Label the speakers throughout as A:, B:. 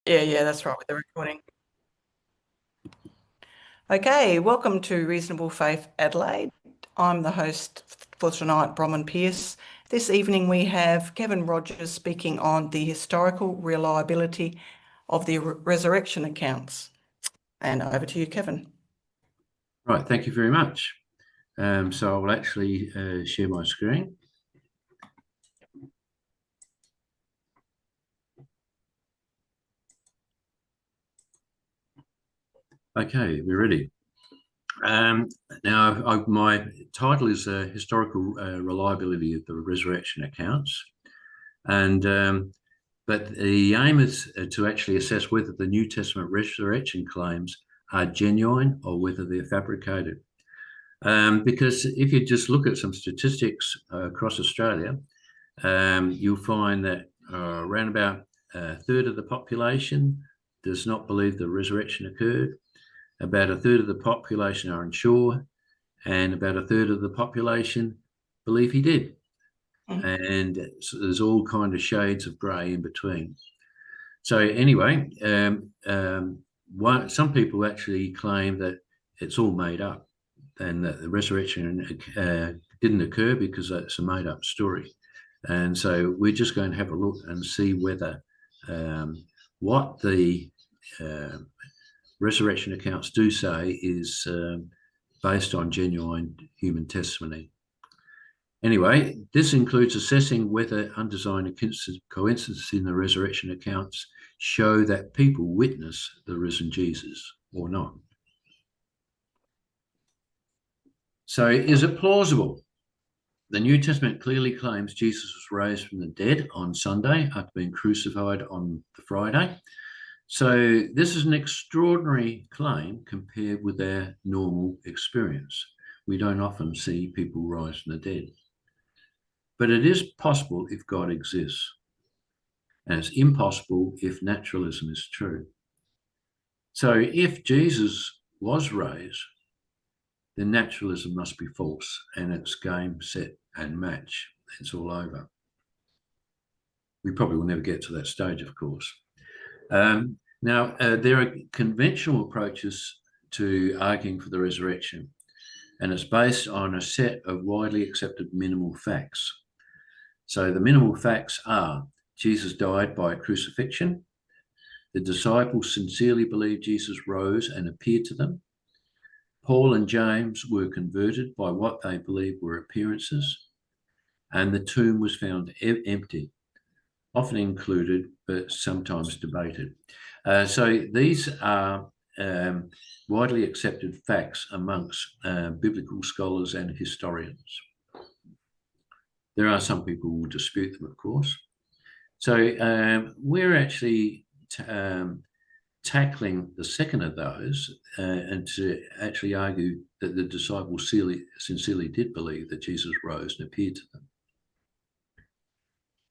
A: Yeah, that's right with the recording. Okay, welcome to Reasonable Faith Adelaide. I'm the host for tonight, Bronwyn Pearce. This evening we have Kevin Rogers speaking on the historical reliability of the resurrection accounts. And over to you, Kevin.
B: Right, thank you very much. So I will actually share my screen. Okay, we're ready. Now, my title is Historical Reliability of the Resurrection Accounts. But the aim is to actually assess whether the New Testament resurrection claims are genuine or whether they're fabricated. Because if you just look at some statistics across Australia, you'll find that around about a third of the population does not believe the resurrection occurred. About a third of the population are unsure, and about a third of the population believe he did. And so there's all kind of shades of grey in between. So anyway, some people actually claim that it's all made up and that the resurrection didn't occur because it's a made-up story. And so we're just going to have a look and see whether what the resurrection accounts do say is based on genuine human testimony. Anyway, this includes assessing whether undesigned coincidences in the resurrection accounts show that people witness the risen Jesus or not. So is it plausible? The New Testament clearly claims Jesus was raised from the dead on Sunday after being crucified on the Friday. So this is an extraordinary claim compared with our normal experience. We don't often see people rise from the dead. But it is possible if God exists, and it's impossible if naturalism is true. So if Jesus was raised, then naturalism must be false, and it's game, set, and match. It's all over. We probably will never get to that stage, of course. Now, there are conventional approaches to arguing for the resurrection, and it's based on a set of widely accepted minimal facts. So the minimal facts are Jesus died by crucifixion. The disciples sincerely believed Jesus rose and appeared to them. Paul and James were converted by what they believed were appearances. And the tomb was found empty, often included, but sometimes debated. So these are widely accepted facts amongst biblical scholars and historians. There are some people who will dispute them, of course. So we're actually tackling the second of those and to actually argue that the disciples sincerely did believe that Jesus rose and appeared to them.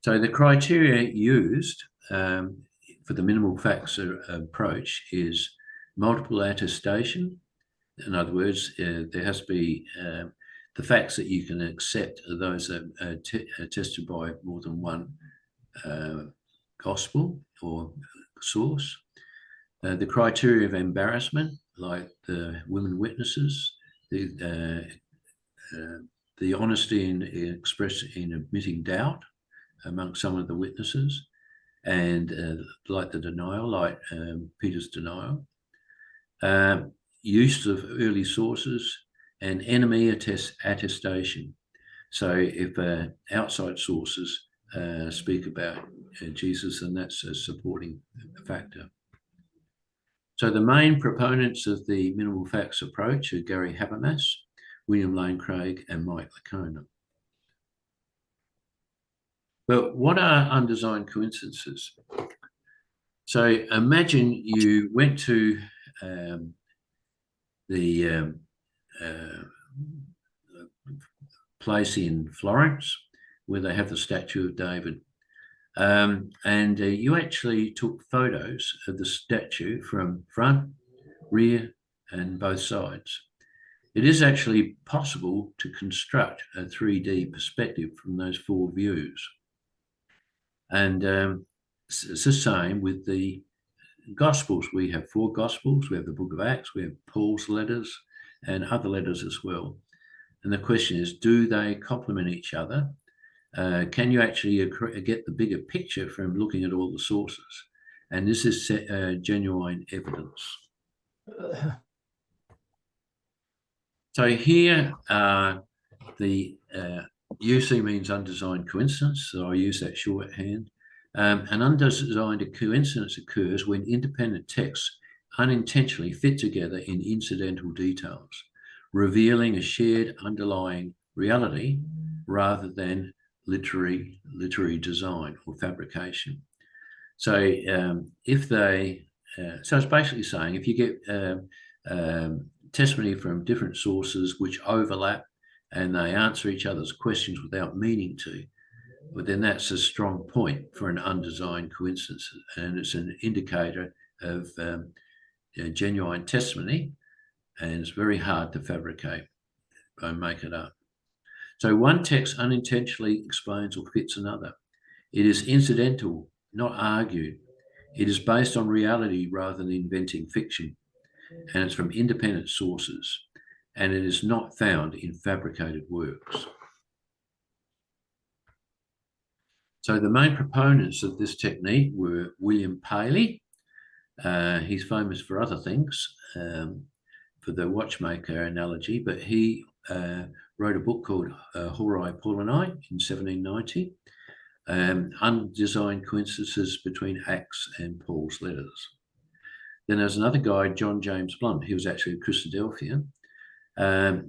B: So the criteria used for the minimal facts approach is multiple attestation. In other words, there has to be the facts that you can accept are those that are attested by more than one gospel or source. The criteria of embarrassment, like the women witnesses, the honesty in admitting doubt among some of the witnesses, and like the denial, like Peter's denial, use of early sources, and enemy attestation. So if outside sources speak about Jesus, then that's a supporting factor. So the main proponents of the minimal facts approach are Gary Habermas, William Lane Craig, and Mike Licona. But what are undesigned coincidences? So imagine you went to the place in Florence where they have the statue of David. And you actually took photos of the statue from front, rear, and both sides. It is actually possible to construct a 3D perspective from those four views. And it's the same with the Gospels, we have 4 Gospels. We have the book of Acts, we have Paul's letters and other letters as well. And the question is, do they complement each other? Can you actually get the bigger picture from looking at all the sources? And this is genuine evidence. So here, the UC means undesigned coincidence, so I use that shorthand. An undesigned coincidence occurs when independent texts unintentionally fit together in incidental details, revealing a shared underlying reality rather than literary design or fabrication. So if they, so it's basically saying if you get testimony from different sources which overlap and they answer each other's questions without meaning to, but then that's a strong point for an undesigned coincidence, and it's an indicator of genuine testimony, and it's very hard to fabricate or make it up. So one text unintentionally explains or fits another. It is incidental, not argued. It is based on reality rather than inventing fiction, and it's from independent sources, and it is not found in fabricated works. So the main proponents of this technique were William Paley. He's famous for other things, for the watchmaker analogy, but he wrote a book called Horae Paulinae in 1790, Undesigned Coincidences Between Acts and Paul's Letters. Then there's another guy, John James Blunt. He was actually a Christadelphian.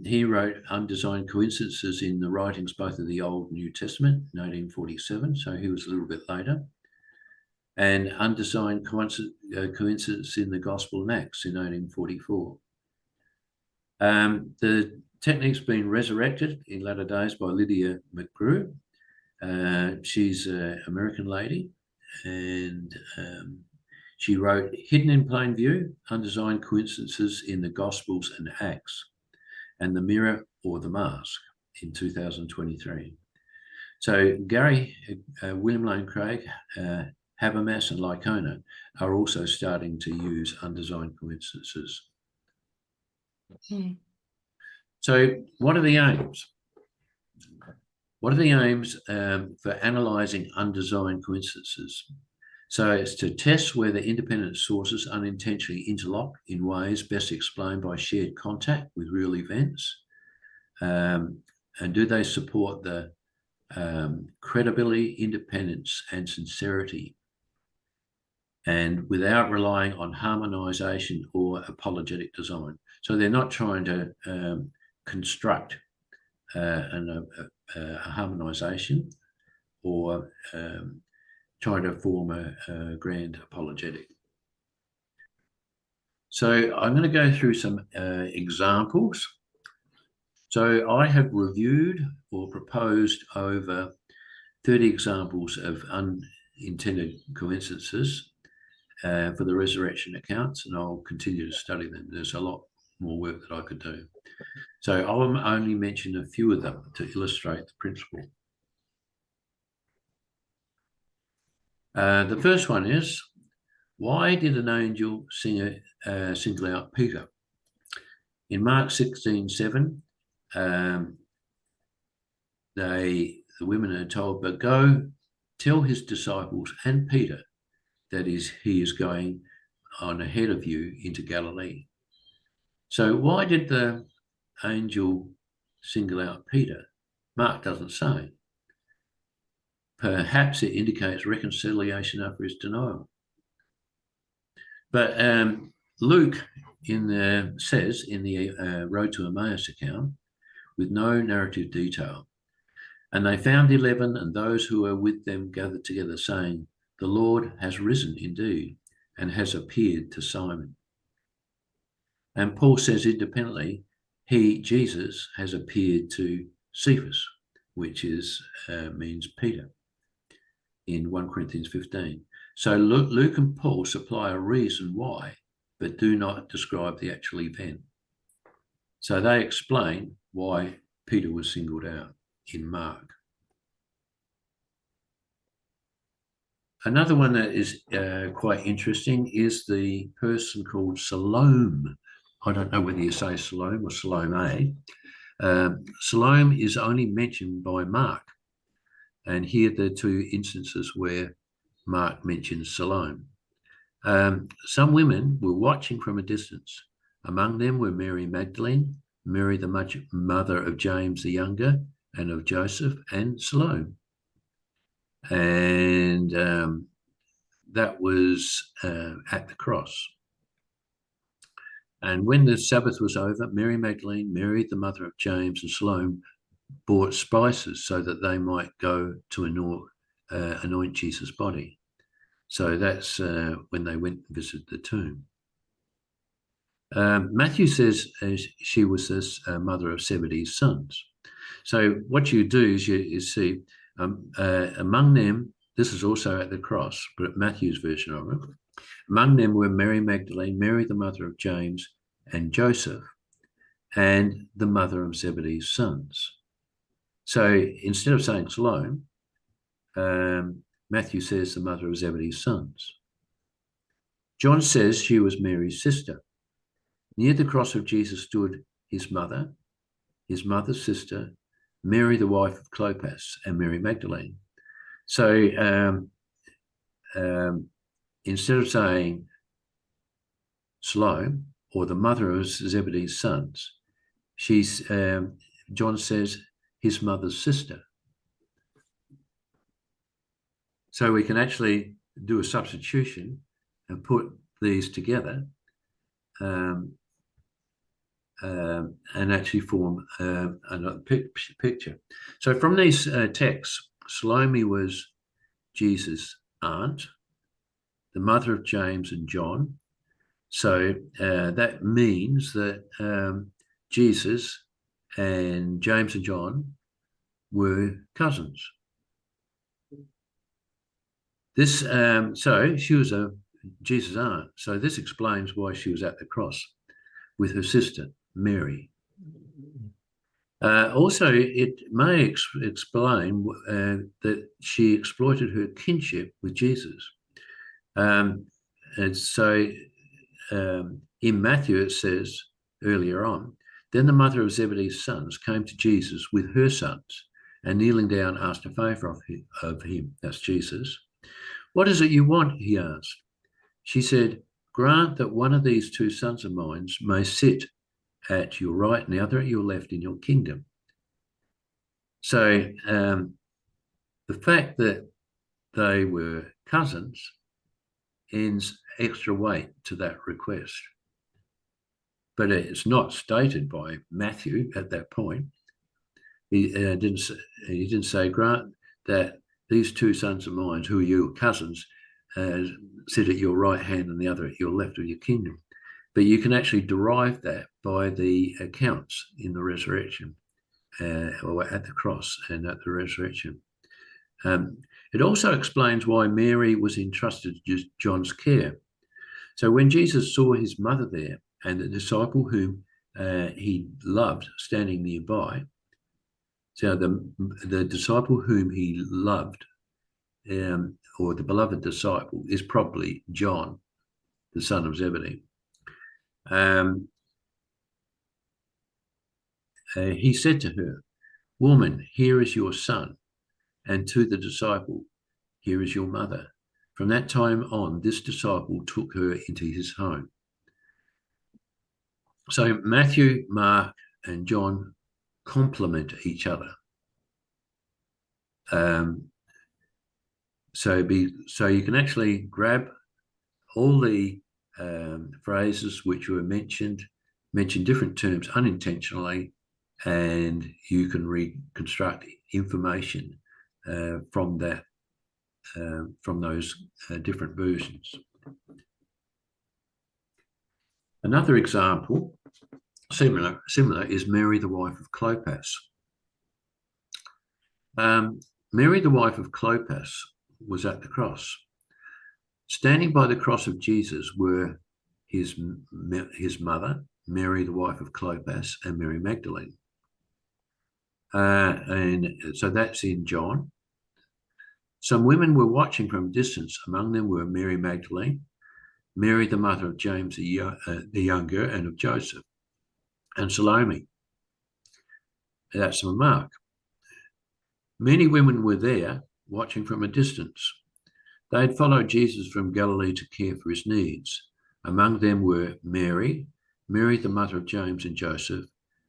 B: He wrote Undesigned Coincidences in the writings both of the Old and New Testament, 1847, so he was a little bit later. And Undesigned Coincidence in the Gospel and Acts in 1844. The technique's been resurrected in latter days by Lydia McGrew. She's an American lady, and she wrote Hidden in Plain View, Undesigned Coincidences in the Gospels and Acts, and The Mirror or the Mask in 2023. So Gary, William Lane Craig, Habermas and Lycona are also starting to use undesigned coincidences. So what are the aims? What are the aims for analysing undesigned coincidences? So it's to test whether independent sources unintentionally interlock in ways best explained by shared contact with real events. And do they support the credibility, independence, and sincerity, and without relying on harmonisation or apologetic design? So they're not trying to construct a harmonisation or trying to form a grand apologetic. So I'm going to go through some examples. So I have reviewed or proposed over 30 examples of unintended coincidences for the resurrection accounts, and I'll continue to study them. There's a lot more work that I could do. So I'll only mention a few of them to illustrate the principle. The first one is, why did an angel single out Peter? In Mark 16:7, the women are told, but go tell his disciples and Peter that he is going on ahead of you into Galilee. So why did the angel single out Peter? Mark doesn't say. Perhaps it indicates reconciliation after his denial. But Luke says in the Road to Emmaus account, with no narrative detail, and they found 11 and those who were with them gathered together, saying, the Lord has risen indeed and has appeared to Simon. And Paul says independently, Jesus, has appeared to Cephas, which means Peter, in 1 Corinthians 15. So Luke and Paul supply a reason why, but do not describe the actual event. So they explain why Peter was singled out in Mark. Another one that is quite interesting is the person called Salome. I don't know whether you say Salome or Salome. Salome is only mentioned by Mark. And here are the two instances where Mark mentions Salome. Some women were watching from a distance. Among them were Mary Magdalene, Mary the mother of James the younger, and of Joseph, and Salome. And that was at the cross. And when the Sabbath was over, Mary Magdalene, Mary the mother of James, and Salome bought spices so that they might go to anoint Jesus' body. So that's when they went and visited the tomb. Matthew says she was this mother of Zebedee's sons. So what you do is you see among them, this is also at the cross, but Matthew's version of it. Among them were Mary Magdalene, Mary the mother of James and Joseph, and the mother of Zebedee's sons. So instead of saying Salome, Matthew says the mother of Zebedee's sons. John says she was Mary's sister. Near the cross of Jesus stood his mother's sister, Mary, the wife of Clopas, and Mary Magdalene. So instead of saying Salome or the mother of Zebedee's sons, John says his mother's sister. So we can actually do a substitution and put these together and actually form another picture. So from these texts, Salome was Jesus' aunt, the mother of James and John. So that means that Jesus and James and John were cousins. This, so she was Jesus' aunt. So this explains why she was at the cross with her sister, Mary. Also, it may explain that she exploited her kinship with Jesus. And so in Matthew, it says earlier on, then the mother of Zebedee's sons came to Jesus with her sons and kneeling down asked a favor of him. That's Jesus. What is it you want? He asked. She said, grant that one of these two sons of mine may sit at your right and the other at your left in your kingdom. So the fact that they were cousins adds extra weight to that request. But it's not stated by Matthew at that point. He didn't say, grant that these two sons of mine, who are your cousins, sit at your right hand and the other at your left of your kingdom. But you can actually derive that by the accounts in the resurrection, or at the cross and at the resurrection. It also explains why Mary was entrusted to John's care. So when Jesus saw his mother there and the disciple whom he loved standing nearby, so the disciple whom he loved, or the beloved disciple, is probably John, the son of Zebedee. He said to her, woman, here is your son. And to the disciple, here is your mother. From that time on, this disciple took her into his home. So Matthew, Mark, and John complement each other. So you can actually grab all the phrases which were mention different terms unintentionally, and you can reconstruct information from that, from those different versions. Another example, similar, is Mary, the wife of Clopas. Mary, the wife of Clopas, was at the cross. Standing by the cross of Jesus were his mother, Mary, the wife of Clopas, and Mary Magdalene. And so that's in John. Some women were watching from a distance. Among them were Mary Magdalene, Mary, the mother of James the younger and of Joseph, and Salome. That's from Mark. Many women were there watching from a distance. They had followed Jesus from Galilee to care for his needs. Among them were Mary, the mother of James and Joseph,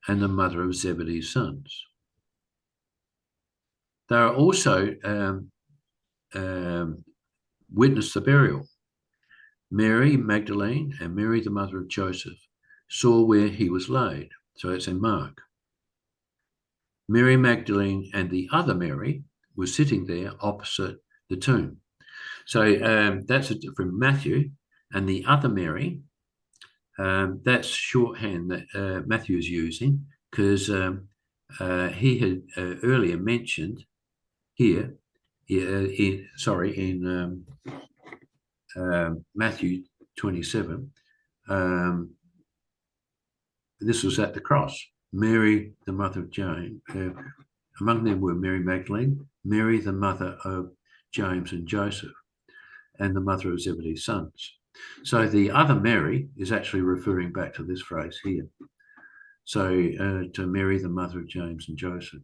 B: and the mother of Zebedee's sons. They are also witnessed the burial. Mary Magdalene and Mary, the mother of Joseph, saw where he was laid. So it's in Mark. Mary Magdalene and the other Mary were sitting there opposite the tomb. So that's from Matthew. And the other Mary, that's shorthand that Matthew is using, because he had earlier mentioned here, in Matthew 27, this was at the cross. Mary, the mother of James, among them were Mary Magdalene, Mary, the mother of James and Joseph, and the mother of Zebedee's sons. So the other Mary is actually referring back to this phrase here. So to Mary, the mother of James and Joseph.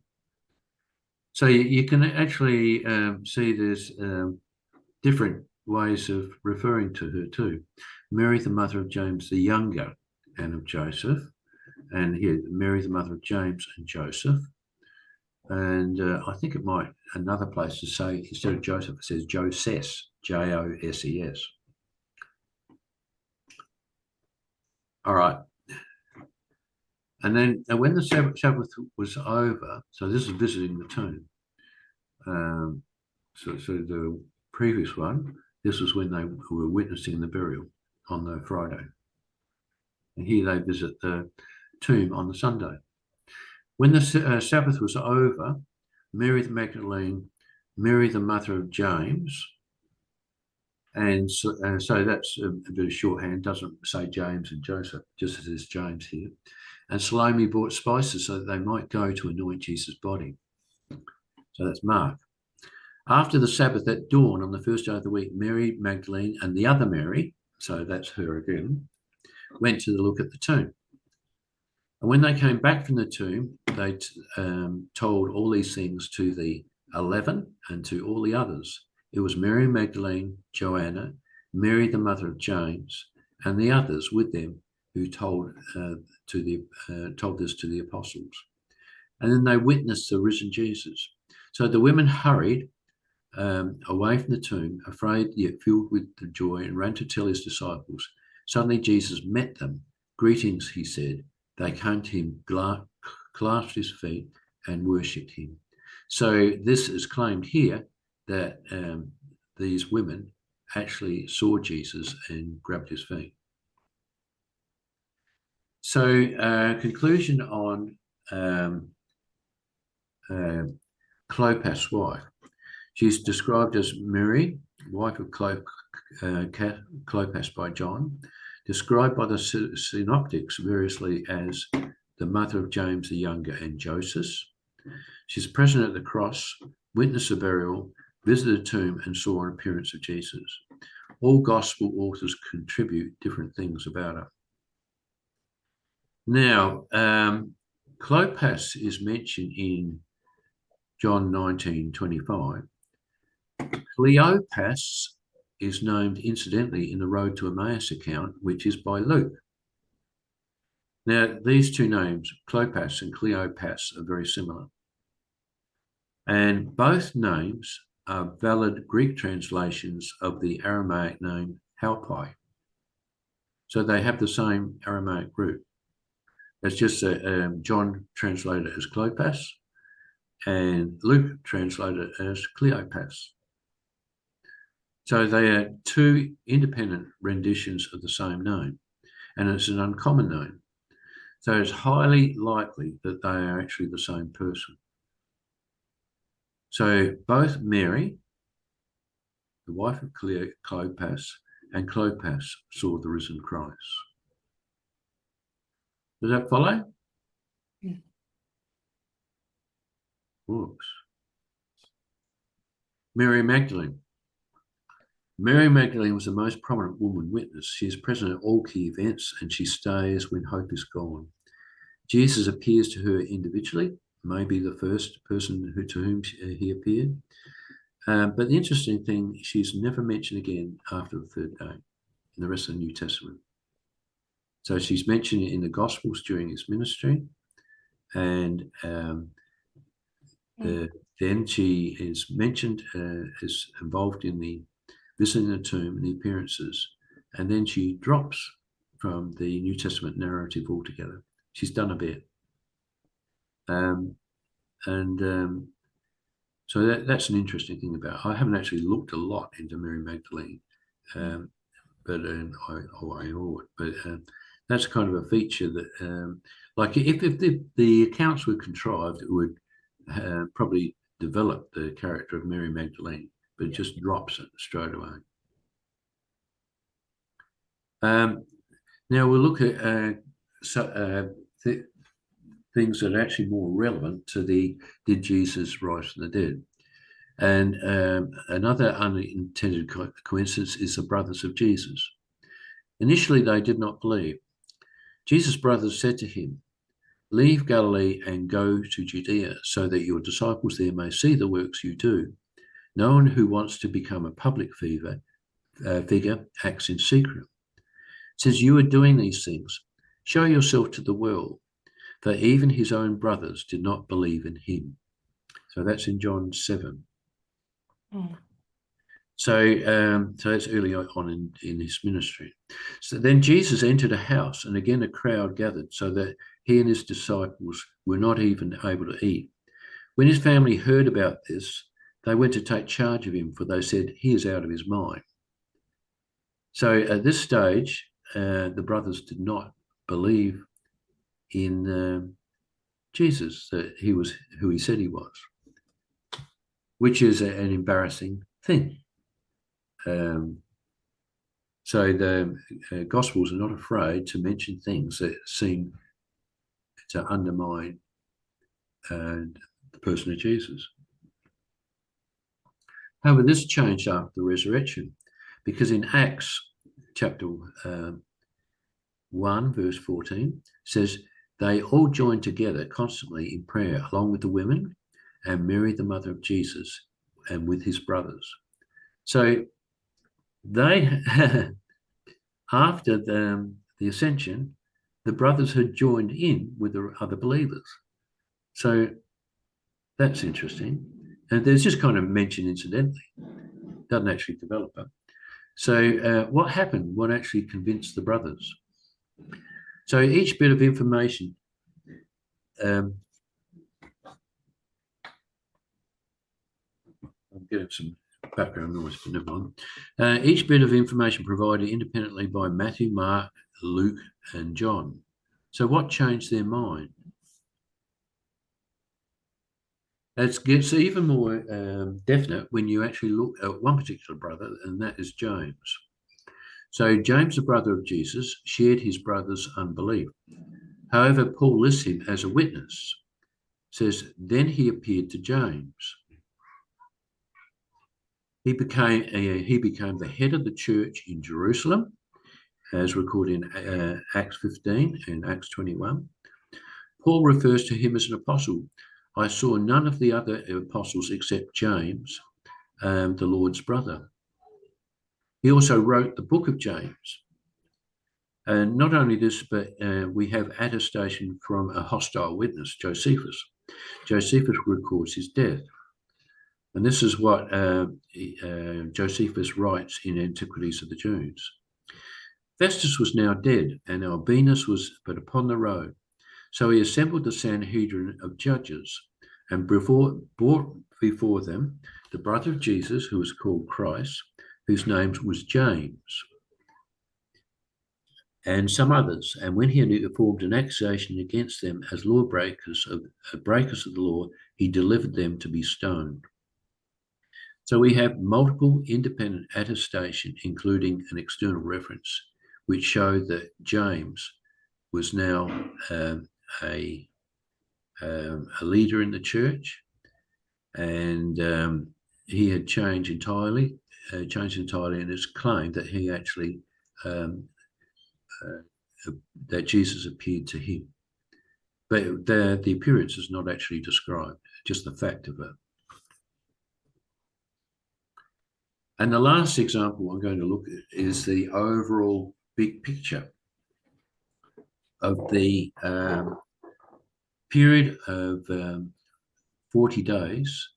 B: So you can actually see there's different ways of referring to her too. Mary, the mother of James the younger and of Joseph. And here, Mary, the mother of James and Joseph. And I think it might, another place to say, instead of Joseph, it says Joses, Joses. All right. And then when the Sabbath was over, so this is visiting the tomb. So the previous one, this was when they were witnessing the burial on the Friday. And here they visit the tomb on the Sunday. When the Sabbath was over, Mary the Magdalene, Mary the mother of James, and so that's a bit of shorthand, doesn't say James and Joseph, just as there's James here. And Salome bought spices so that they might go to anoint Jesus' body. So that's Mark. After the Sabbath at dawn on the first day of the week, Mary Magdalene and the other Mary, so that's her again, went to look at the tomb. And when they came back from the tomb, they told all these things to the 11 and to all the others. It was Mary Magdalene, Joanna, Mary the mother of James, and the others with them who told this to the apostles. And then they witnessed the risen Jesus. So the women hurried away from the tomb, afraid yet filled with the joy, and ran to tell his disciples. Suddenly Jesus met them. Greetings, he said. They came to him, clasped his feet, and worshipped him. So this is claimed here that these women actually saw Jesus and grabbed his feet. So conclusion on Clopas' wife. She's described as Mary, wife of Clopas by John, described by the synoptics variously as the mother of James the younger and Joseph. She's present at the cross, witnessed the burial, visited the tomb, and saw an appearance of Jesus. All gospel authors contribute different things about her. Now, Clopas is mentioned in John 19:25. Cleopas is named incidentally in the Road to Emmaus account, which is by Luke. Now, these two names, Clopas and Cleopas, are very similar. And both names are valid Greek translations of the Aramaic name Halpai. So they have the same Aramaic root. It's just that John translated it as Clopas and Luke translated it as Cleopas. So they are two independent renditions of the same name, and it's an uncommon name. So it's highly likely that they are actually the same person. So both Mary, the wife of Clopas, and Clopas saw the risen Christ. Does that follow? Yeah. Whoops. Mary Magdalene. Mary Magdalene was the most prominent woman witness. She is present at all key events and she stays when hope is gone. Jesus appears to her individually, maybe the first person to whom he appeared. But the interesting thing, she's never mentioned again after the third day in the rest of the New Testament. So she's mentioned in the Gospels during his ministry, and then she is mentioned as involved in the visiting the tomb and the appearances, and then she drops from the New Testament narrative altogether. She's done a bit. So that's an interesting thing about her. I haven't actually looked a lot into Mary Magdalene, but I ought. But that's kind of a feature that, like, if the accounts were contrived, it would probably develop the character of Mary Magdalene, but it just drops it straight away. Now we'll look at things that are actually more relevant to did Jesus rise from the dead? And another unintended coincidence is the brothers of Jesus. Initially, they did not believe. Jesus' brothers said to him, "Leave Galilee and go to Judea, so that your disciples there may see the works you do. No one who wants to become a public figure acts in secret. Since you are doing these things, show yourself to the world." For even his own brothers did not believe in him. So that's in John 7. So that's early on in his ministry. So then Jesus entered a house, and again a crowd gathered, so that he and his disciples were not even able to eat. When his family heard about this, they went to take charge of him, for they said, "He is out of his mind." So at this stage, the brothers did not believe in Jesus, that he was who he said he was, which is an embarrassing thing. So the Gospels are not afraid to mention things that seem to undermine the person of Jesus. However, this changed after the resurrection, because in Acts chapter 1, verse 14, says, "They all joined together constantly in prayer, along with the women and Mary, the mother of Jesus, and with his brothers." So they, after the ascension, the brothers had joined in with the other believers. So that's interesting. And there's just kind of mentioned incidentally, doesn't actually develop it. So what happened? What actually convinced the brothers? So each bit of information, I'm getting some background noise, but never mind. Each bit of information provided independently by Matthew, Mark, Luke, and John. So what changed their mind? It gets even more definite when you actually look at one particular brother, and that is James. So James, the brother of Jesus, shared his brother's unbelief. However, Paul lists him as a witness. Says, then he appeared to James. He became the head of the church in Jerusalem, as recorded in Acts 15 and Acts 21. Paul refers to him as an apostle. "I saw none of the other apostles except James, the Lord's brother." He also wrote the book of James. And not only this, but we have attestation from a hostile witness, Josephus. Josephus records his death. And this is what Josephus writes in Antiquities of the Jews. "Festus was now dead, and Albinus was but upon the road. So he assembled the Sanhedrin of judges and brought before them the brother of Jesus, who was called Christ, whose name was James, and some others. And when he had formed an accusation against them as lawbreakers breakers of the law, he delivered them to be stoned." So we have multiple independent attestation, including an external reference, which show that James was now a leader in the church, and he had changed entirely, and it's claimed that he actually that Jesus appeared to him. But the appearance is not actually described, just the fact of it. And the last example I'm going to look at is the overall big picture of the period of 40 days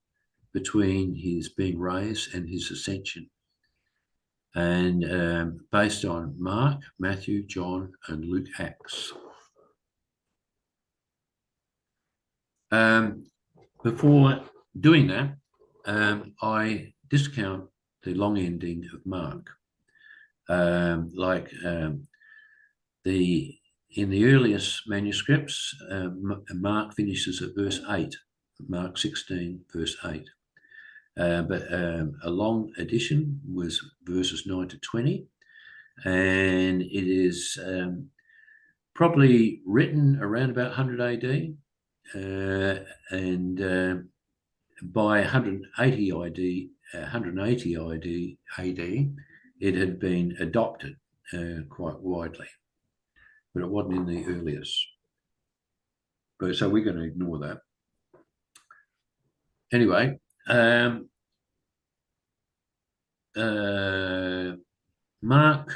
B: between his being raised and his ascension. And based on Mark, Matthew, John, and Luke Acts. Before doing that, I discount the long ending of Mark. In the earliest manuscripts, Mark finishes at verse 8, Mark 16, verse 8. But a long edition was verses 9 to 20, and it is probably written around about 100 AD, and by 180 AD, it had been adopted quite widely, but it wasn't in the earliest. But so we're going to ignore that. Anyway, Mark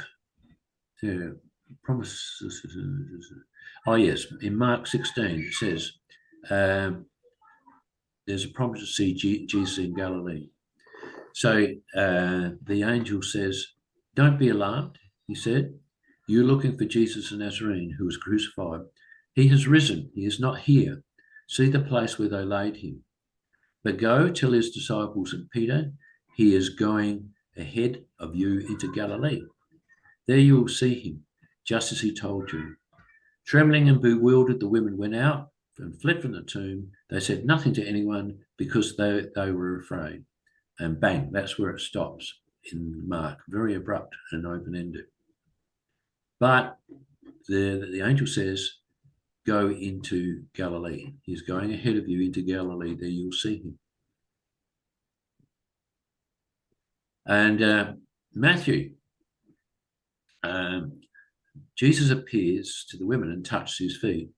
B: promises. Oh yes, in Mark 16 it says there's a promise to see Jesus in Galilee. So the angel says, "Don't be alarmed," he said. "You're looking for Jesus the Nazarene who was crucified. He has risen. He is not here. See the place where they laid him. But go tell his disciples and Peter, he is going ahead of you into Galilee. There you will see him, just as he told you." Trembling and bewildered, the women went out and fled from the tomb. They said nothing to anyone because they were afraid. And bang, that's where it stops in Mark. Very abrupt and open-ended. But the angel says, "Go into Galilee. He's going ahead of you into Galilee. There you'll see him." And Matthew, Jesus appears to the women and touches his feet.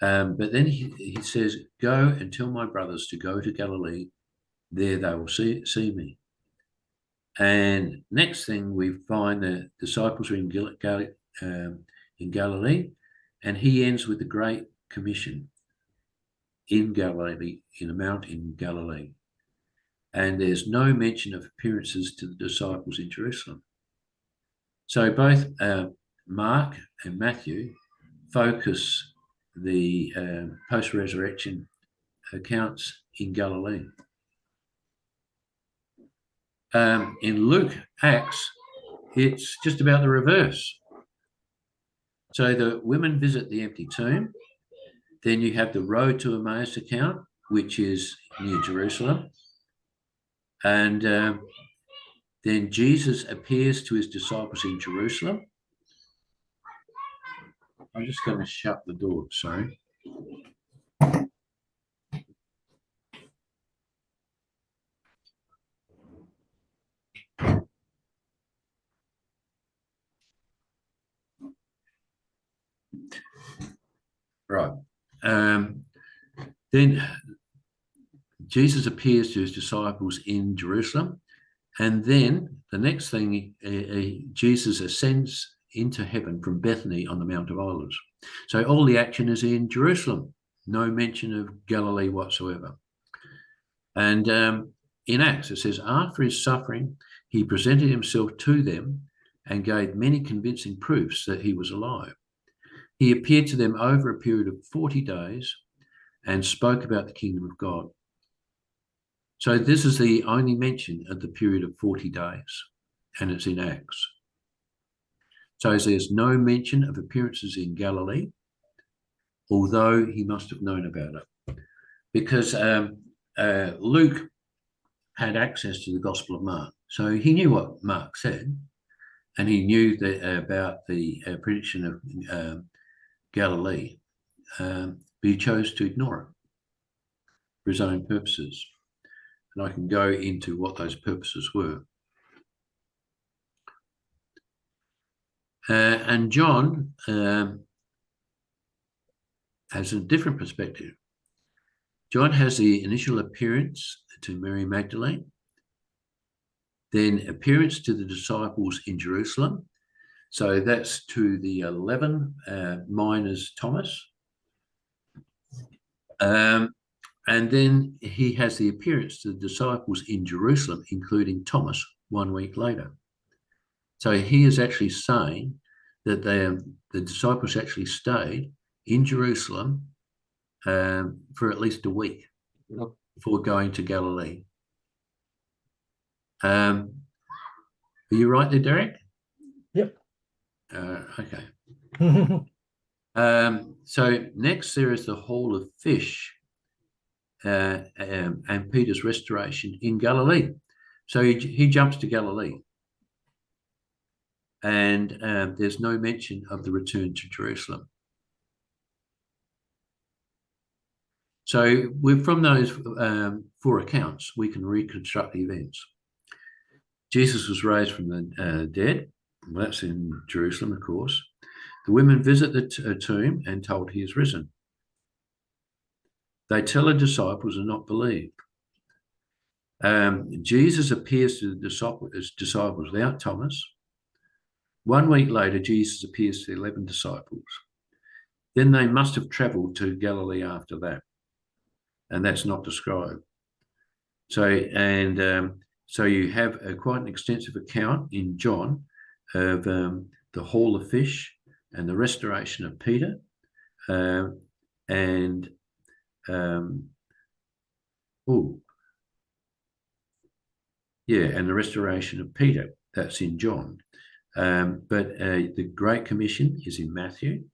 B: But then he says, "Go and tell my brothers to go to Galilee. There they will see me." And next thing we find the disciples are in Galilee, and he ends with the Great Commission in Galilee, in a mount in Galilee. And there's no mention of appearances to the disciples in Jerusalem. So both Mark and Matthew focus the post-resurrection accounts in Galilee. In Luke Acts, it's just about the reverse. So the women visit the empty tomb. Then you have the road to Emmaus account, which is near Jerusalem. And then Jesus appears to his disciples in Jerusalem. I'm just going to shut the door, sorry. Right. Then Jesus appears to his disciples in Jerusalem. And then the next thing, Jesus ascends into heaven from Bethany on the Mount of Olives. So all the action is in Jerusalem. No mention of Galilee whatsoever. And in Acts, it says, after his suffering, he presented himself to them and gave many convincing proofs that he was alive. He appeared to them over a period of 40 days and spoke about the kingdom of God. So this is the only mention of the period of 40 days, and it's in Acts. So there's no mention of appearances in Galilee, although he must have known about it. Because Luke had access to the Gospel of Mark. So he knew what Mark said, and he knew that, about the prediction of Galilee, but he chose to ignore it for his own purposes. and I can go into what those purposes were. And John has a different perspective. John has the initial appearance to Mary Magdalene, then appearance to the disciples in Jerusalem. So that's to the 11, minus Thomas. And then he has the appearance to the disciples in Jerusalem, including Thomas, 1 week later. So he is actually saying that the disciples actually stayed in Jerusalem for at least a week before going to Galilee. Are you right there, Derek?
C: Yep.
B: Okay. So next there is the Hall of Fish and Peter's restoration in Galilee. So he jumps to Galilee. And there's no mention of the return to Jerusalem. So from those 4 accounts, we can reconstruct the events. Jesus was raised from the dead. Well, that's in Jerusalem, of course. The women visit the tomb and told he is risen. They tell the disciples and not believe. Jesus appears to the disciples without Thomas. 1 week later, Jesus appears to the 11 disciples. Then they must have travelled to Galilee after that, and that's not described. So you have quite an extensive account in John of the Hall of Fish and the restoration of Peter, and the restoration of Peter. That's in John. But the Great Commission is in Matthew.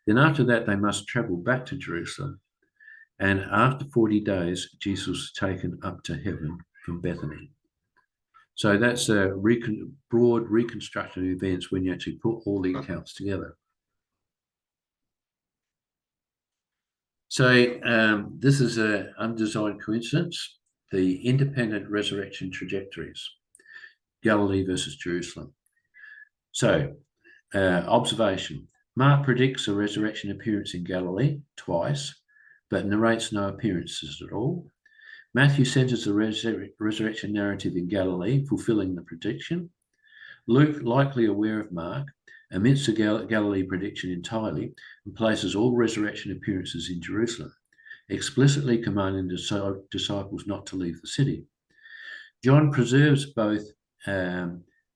B: Then after that, they must travel back to Jerusalem. And after 40 days, Jesus was taken up to heaven from Bethany. So that's a broad reconstruction of events when you actually put all the accounts together. So this is an undesigned coincidence, the independent resurrection trajectories, Galilee versus Jerusalem. So observation, Mark predicts a resurrection appearance in Galilee twice, but narrates no appearances at all. Matthew centers the resurrection narrative in Galilee, fulfilling the prediction. Luke, likely aware of Mark, omits the Galilee prediction entirely and places all resurrection appearances in Jerusalem, explicitly commanding disciples not to leave the city. John preserves both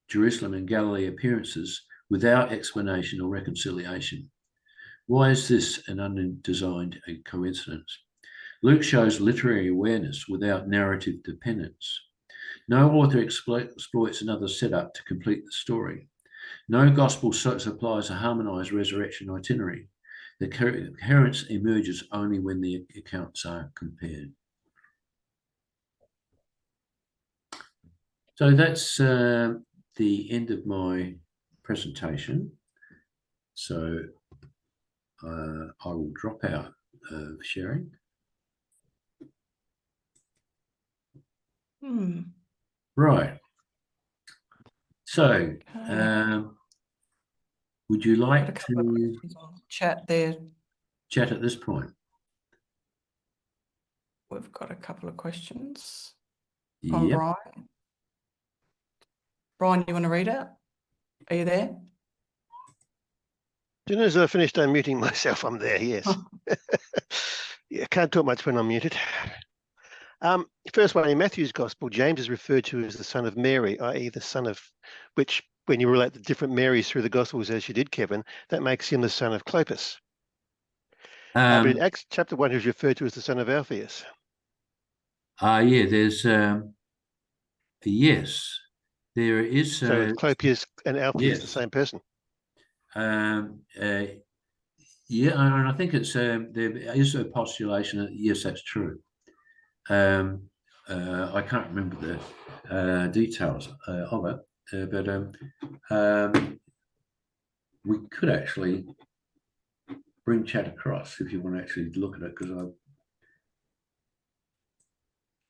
B: Jerusalem and Galilee appearances without explanation or reconciliation. Why is this an undesigned coincidence? Luke shows literary awareness without narrative dependence. No author exploits another setup to complete the story. No gospel supplies a harmonized resurrection itinerary. The coherence emerges only when the accounts are compared. So that's the end of my presentation. So I will drop out of sharing. Right. So would you like to
A: chat there?
B: Chat at this point?
A: We've got a couple of questions
B: Yep.
A: from Brian. Brian, you want to read out? Are you there?
C: As soon as I finished unmuting myself, I'm there, yes. Yeah, can't talk much when I'm muted. First one, in Matthew's Gospel, James is referred to as the son of Mary, i.e. the son of, which, when you relate the different Marys through the Gospels as you did, Kevin, that makes him the son of Clopas. But in Acts chapter 1, he's referred to as the son of Alphaeus.
B: Yeah, there's, yes, there is.
C: So Clopas and Alphaeus, the same person.
B: Yeah, and I think it's there is a postulation that yes, that's true. I can't remember the details of it, but we could actually bring chat across if you want to actually look at it, because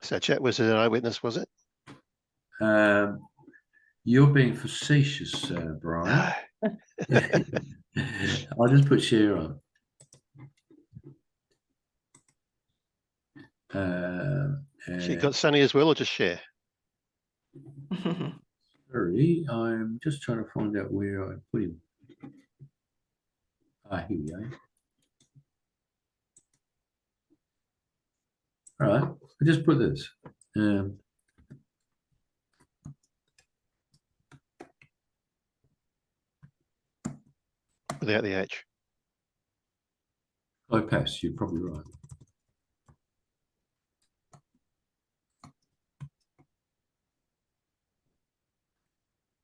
C: So Chet was an eyewitness, was it?
B: You're being facetious, Brian. I'll just put share on.
C: She got Sonny as well, or just share?
B: Sorry, I'm just trying to find out where I put him. Here we go. All right, I just put this.
C: Without the H.
B: Clopas, you're probably right.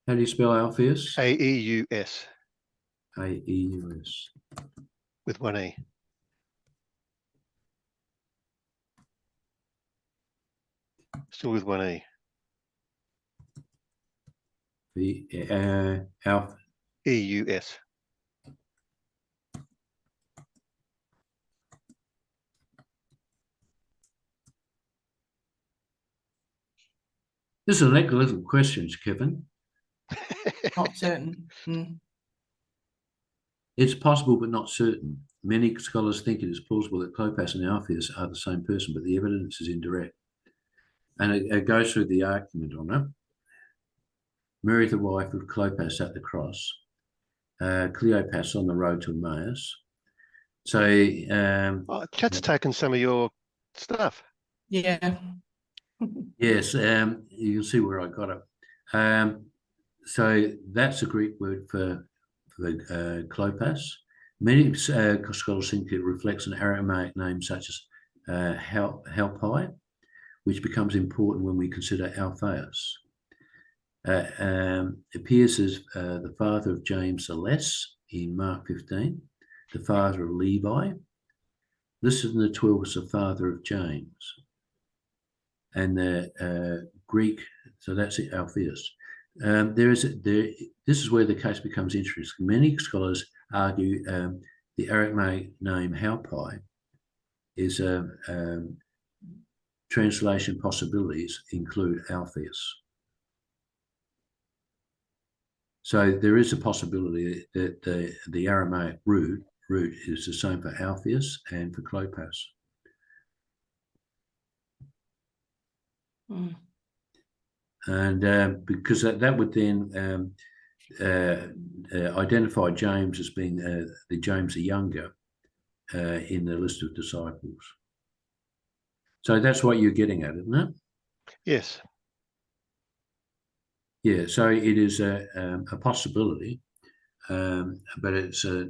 B: How do you spell Alpheus?
C: A-E-U-S.
B: A-E-U-S.
C: With one E. Still with one E.
B: The Alpha.
C: E-U-S.
B: This is an excellent question, Kevin.
A: Not certain.
B: It's possible, but not certain. Many scholars think it is plausible that Clopas and Alpheus are the same person, but the evidence is indirect. And it goes through the argument on it. Mary, the wife of Clopas at the cross, Cleopas on the road to Emmaus. So,
C: Chat's taken some of your stuff.
A: Yeah.
B: Yes, you can see where I got it. So that's a Greek word for Clopas. Many scholars think it reflects an Aramaic name such as Halpai, which becomes important when we consider Alphaeus. Appears as the father of James the Less in Mark 15, the father of Levi. Listed in the 12 as the father of James. And the Greek, so that's it, Alpheus. This is where the case becomes interesting. Many scholars argue the Aramaic name Halpai is translation possibilities include Alpheus. So there is a possibility that the Aramaic root is the same for Alpheus and for Clopas. And because that would then identify James as being the James the Younger in the list of disciples. So that's what you're getting at, isn't it?
C: Yes.
B: Yeah, so it is a possibility, but it's a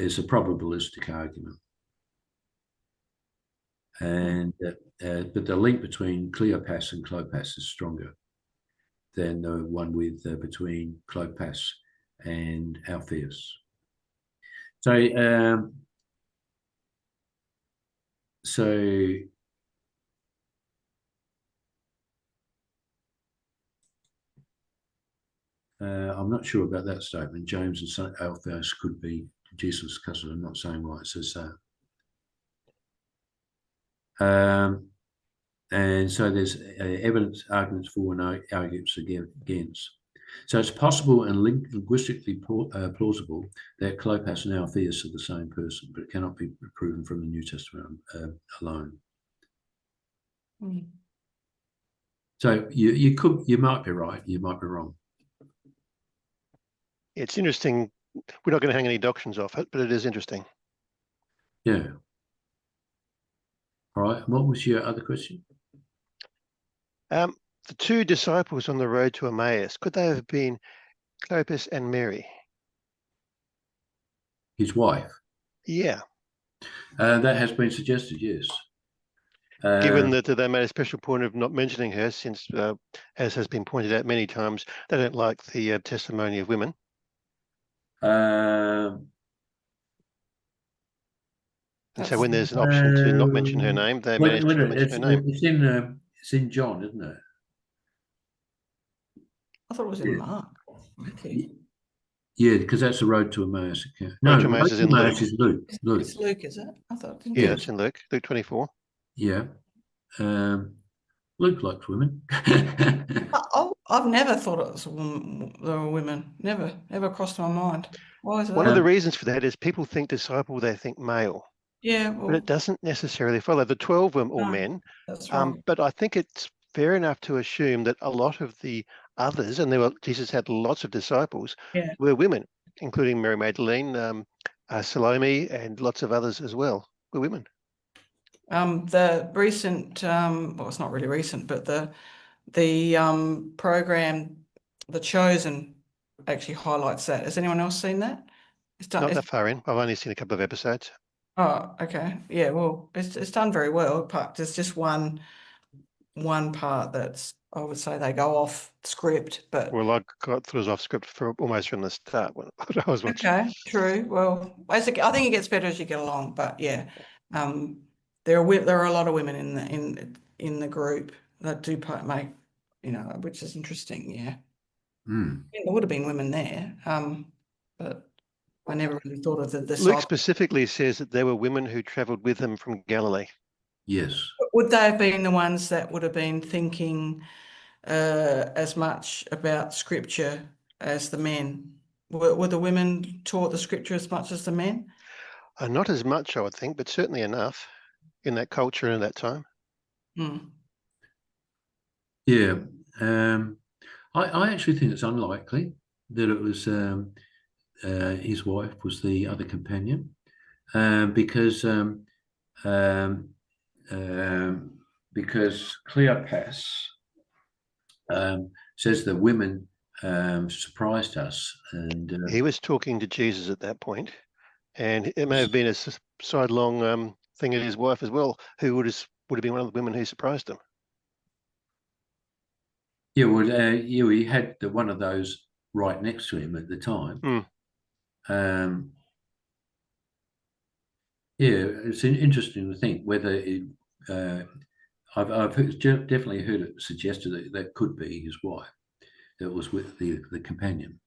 B: probabilistic argument. And but the link between Cleopas and Clopas is stronger than the one with between Clopas and Alpheus. So I'm not sure about that statement. James and Alpheus could be Jesus' cousin. I'm not saying why it says that. And so there's evidence, arguments for and arguments against. So it's possible and linguistically plausible that Clopas and Alpheus are the same person, but it cannot be proven from the New Testament alone. So you might be right, you might be wrong.
C: It's interesting. We're not going to hang any doctrines off it, but it is interesting.
B: Yeah. All right. What was your other question?
C: The two disciples on the road to Emmaus, could they have been Clopas and Mary?
B: His wife?
C: Yeah.
B: That has been suggested, yes.
C: Given that they made a special point of not mentioning her, since, as has been pointed out many times, they don't like the testimony of women. And so when there's an option to not mention her name, they manage to mention her name.
B: It's in John, isn't it?
A: I thought it was in Mark. Okay.
B: Yeah, because that's the road to Emmaus.
C: No, road to Emmaus is in Luke.
B: Is Luke.
A: It's Luke, is it? I thought.
C: Yeah, it's in Luke 24.
B: Yeah. Luke likes women.
A: I've never thought it was there were women. Never crossed my mind. Why is
C: One of
A: that?
C: the reasons for that is people think disciple, they think male,
A: Yeah,
C: but
A: well,
C: it doesn't necessarily follow. The 12 were all
A: no,
C: men,
A: that's right.
C: but I think it's fair enough to assume that a lot of the others, and Jesus had lots of disciples,
A: Yeah.
C: were women, including Mary Magdalene, Salome, and lots of others as well, were women.
A: The recent, well, it's not really recent, but the program, The Chosen, actually highlights that. Has anyone else seen that? It's done.
C: Not that far in. I've only seen a couple of episodes.
A: Oh, okay. Yeah. Well, it's done very well. But there's just one part that's, I would say, they go off script, but
C: Well, I got through off script for almost from the start when I was watching.
A: okay, true. Well, basically, I think it gets better as you get along. But yeah, there are a lot of women in the group that do make, which is interesting. Yeah.
B: Mm.
A: Yeah, there would have been women there, but I never really thought of the
C: Luke
A: disciples.
C: specifically says that there were women who travelled with him from Galilee.
B: Yes.
A: Would they have been the ones that would have been thinking as much about scripture as the men? Were the women taught the scripture as much as the men?
C: Not as much, I would think, but certainly enough in that culture and that time.
A: Hmm.
B: Yeah. I actually think it's unlikely that it was his wife was the other companion, because Cleopas says the women surprised us, and
C: He was talking to Jesus at that point, and it may have been a sidelong thing at his wife as well, who would have been one of the women who surprised him.
B: yeah, well, he had one of those right next to him at the time. Yeah, it's interesting to think whether I've definitely heard it suggested that could be his wife that was with the companion.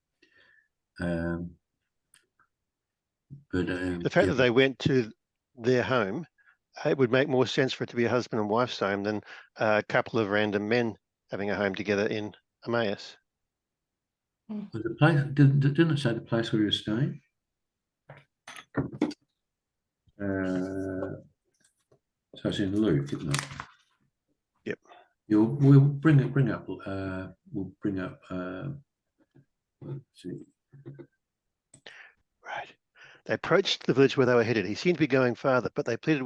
B: But
C: The fact that they went to their home, it would make more sense for it to be a husband and wife's home than a couple of random men having a home together in Emmaus.
B: was the place, didn't it say the place where he was staying? So it's in Luke, isn't it?
C: Yep.
B: We'll bring up. Let's see.
C: Right. They approached the village where they were headed. He seemed to be going farther, but they pleaded